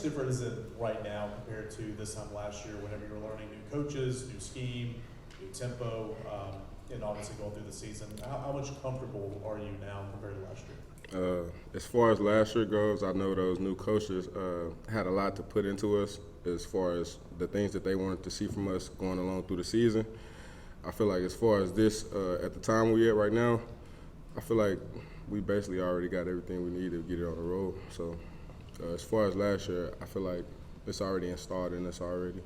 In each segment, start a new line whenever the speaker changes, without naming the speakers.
much different is it right now compared to this time last year whenever you were learning new coaches, new scheme, new tempo, and obviously going through the season? How much comfortable are you now compared to last year?
As far as last year goes, I know those new coaches had a lot to put into us as far as the things that they wanted to see from us going along through the season. I feel like as far as this, at the time we're at right now, I feel like we basically already got everything we need to get it on the road. So as far as last year, I feel like it's already installed in us already.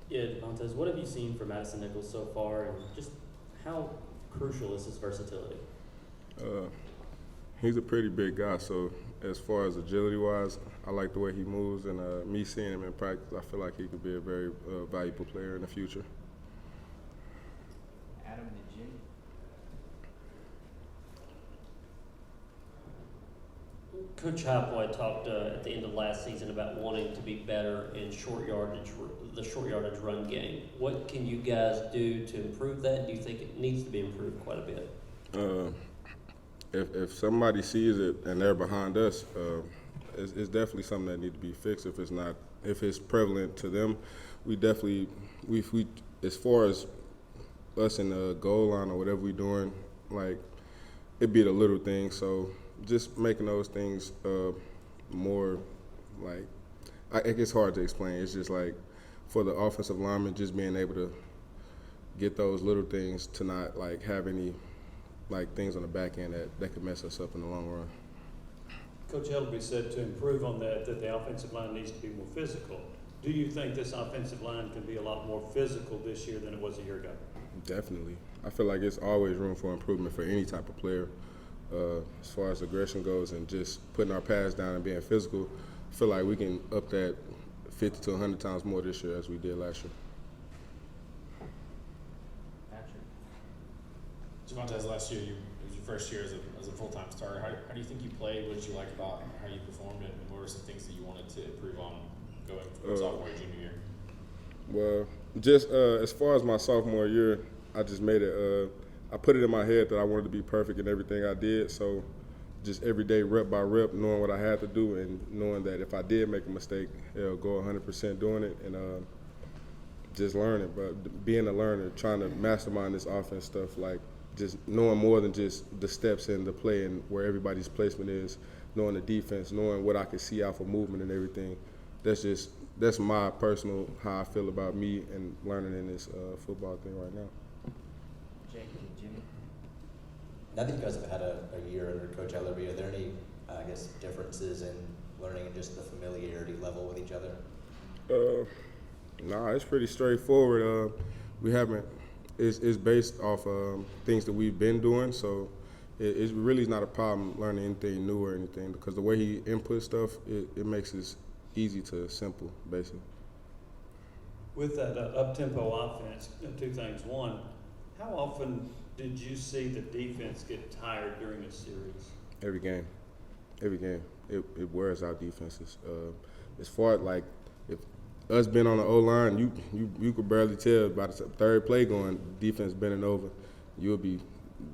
Yeah, Javontez, what have you seen from Madison Nichols so far, and just how crucial is his versatility?
He's a pretty big guy, so as far as agility-wise, I like the way he moves, and me seeing him in practice, I feel like he could be a very valuable player in the future.
Adam and Jimmy.
Coach Highpoint talked at the end of last season about wanting to be better in the short yardage run game. What can you guys do to improve that? Do you think it needs to be improved quite a bit?
If somebody sees it and they're behind us, it's definitely something that needs to be fixed. If it's prevalent to them, we as far as us in the goal line or whatever we're doing, like it'd be the little things. So just making those things more like, it gets hard to explain. It's just like for the offensive lineman, just being able to get those little things to not like have any like things on the back end that could mess us up in the long run.
Coach Ellerby said to improve on that the offensive line needs to be more physical. Do you think this offensive line can be a lot more physical this year than it was a year ago?
Definitely. I feel like it's always room for improvement for any type of player. As far as aggression goes and just putting our pads down and being physical, I feel like we can up that 50 to 100 times more this year as we did last year.
Javontez, last year, it was your first year as a full-time starter. How do you think you played? What did you like about how you performed, and what were some things that you wanted to improve on going from sophomore to junior year?
Well, just as far as my sophomore year, I just made it. I put it in my head that I wanted to be perfect in everything I did. So, just every day, rep by rep, knowing what I had to do, and knowing that if I did make a mistake, I'll go 100% doing it, and just learning. But being a learner, trying to mastermind this offense stuff, like just knowing more than just the steps in the play and where everybody's placement is, knowing the defense, knowing what I can see out for movement and everything. That's my personal how I feel about me and learning in this football thing right now.
Jacob and Jimmy.
Now that you guys have had a year under Coach Ellerby, are there any, differences in learning and just the familiarity level with each other?
Nah, it's pretty straightforward. We haven't. It's based off things that we've been doing, so it really is not a problem learning anything new or anything, because the way he inputs stuff, it makes it easy to simple, basically.
With that up-tempo offense, two things. One, how often did you see the defense get tired during a series?
Every game. It wears out defenses. As far as like, if us being on the O-line, you could barely tell by the third play going, defense bending over, you'll be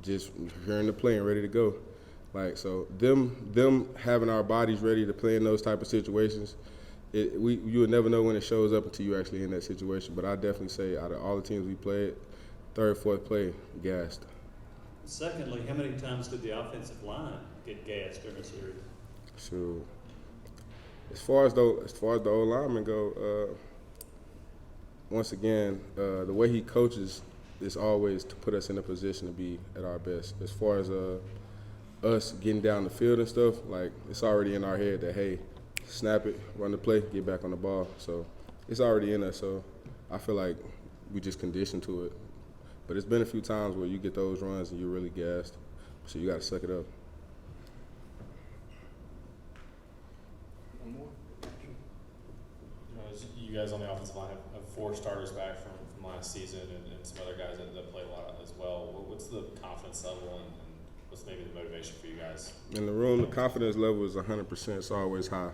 just hearing the play and ready to go. Like, so them having our bodies ready to play in those type of situations, you would never know when it shows up until you actually in that situation. But I definitely say out of all the teams we played, third, fourth play, gassed.
Secondly, how many times did the offensive line get gassed during a series?
So, as far as the old linemen go, once again, the way he coaches is always to put us in a position to be at our best. As far as us getting down the field and stuff, like it's already in our head that, hey, snap it, run the play, get back on the ball. So it's already in us. So I feel like we just conditioned to it. But it's been a few times where you get those runs and you're really gassed. So you got to suck it up.
One more.
You guys on the offensive line have 4 starters back from last season, and some other guys that played a lot as well. What's the confidence level and what's maybe the motivation for you guys?
In the room, the confidence level is 100%. It's always high.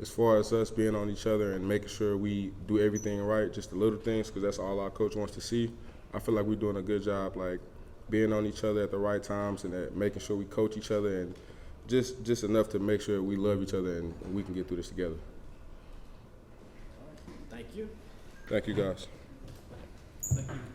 As far as us being on each other and making sure we do everything right, just the little things, because that's all our coach wants to see, I feel like we're doing a good job, like being on each other at the right times and making sure we coach each other and just enough to make sure we love each other and we can get through this together.
you.
Thank you, guys.
Thank you.